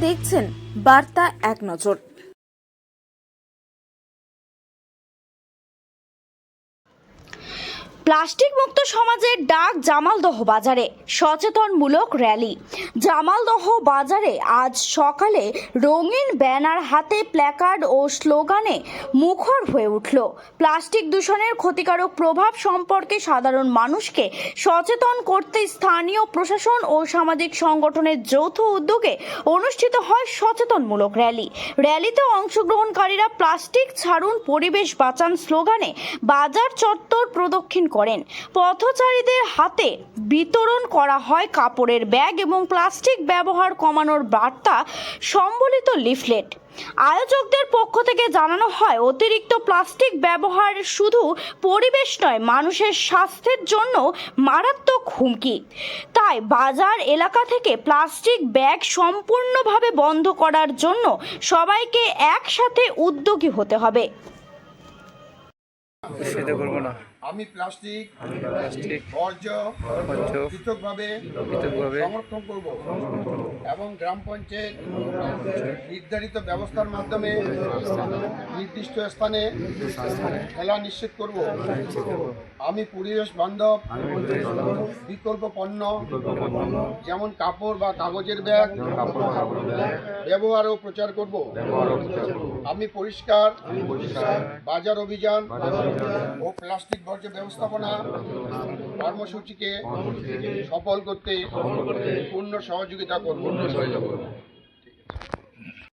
দেখছেন বার্তা এক নজর। প্লাস্টিক মুক্ত সমাজের ডাক জামালদহ বাজারে সচেতনমূলক র্যালি। জামালদহ বাজারে আজ সকালে রঙিন ব্যানার হাতে প্ল্যাকার্ড ও স্লোগানে মুখর হয়ে উঠল। প্লাস্টিক দূষণের ক্ষতিকারক প্রভাব সম্পর্কে সাধারণ মানুষকে সচেতন করতে স্থানীয় প্রশাসন ও সামাজিক সংগঠনের যৌথ উদ্যোগে অনুষ্ঠিত হয় সচেতনমূলক র্যালি। র্যালিতে অংশগ্রহণকারীরা প্লাস্টিক ছাড়ুন, পরিবেশ বাঁচান স্লোগানে বাজার চত্বর প্রদক্ষিণ করেন। পথচারীদের হাতে বিতরণ করা হয় কাপড়ের ব্যাগ এবং প্লাস্টিক ব্যবহার কমানোর বার্তা সম্বলিত লিফলেট। আয়োজকদের পক্ষ থেকে জানানো হয়, অতিরিক্ত প্লাস্টিক ব্যবহার শুধু পরিবেশ নয়, মানুষের স্বাস্থ্যের জন্য মারাত্মক হুমকি। তাই বাজার এলাকা থেকে প্লাস্টিক ব্যাগ সম্পূর্ণভাবে বন্ধ করার জন্য সবাইকে একসাথে উদ্যোগী হতে হবে। আমি প্লাস্টিক বর্জ্য পৃথকভাবে সংরক্ষণ করব এবং গ্রাম পঞ্চায়েত নির্ধারিত ব্যবস্থার মাধ্যমে নির্দিষ্ট স্থানে ফেলা নিশ্চিত করব। আমি পরিবেশ বান্ধব বিকল্প পণ্য যেমন কাপড় বা কাগজের ব্যাগ ব্যবহার ও প্রচার করব। আমি পরিষ্কার বাজার অভিযান ও প্লাস্টিক বর্জ্য ব্যবস্থাপনা কর্মসূচিকে সফল করতে পূর্ণ সহযোগিতা করব।